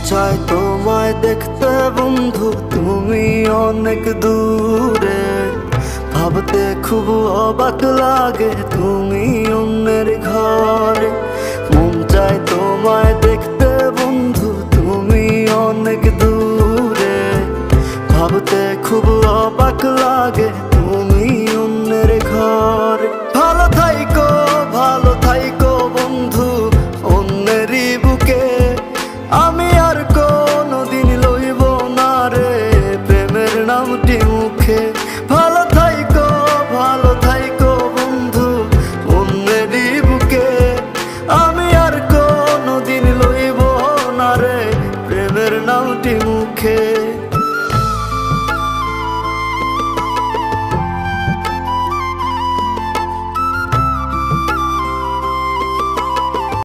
চাই তোমায় দেখতে বন্ধু, তুমি অনেক দূরে। ভাবতে খুব অবাক লাগে তুমি অন্যের ঘরে।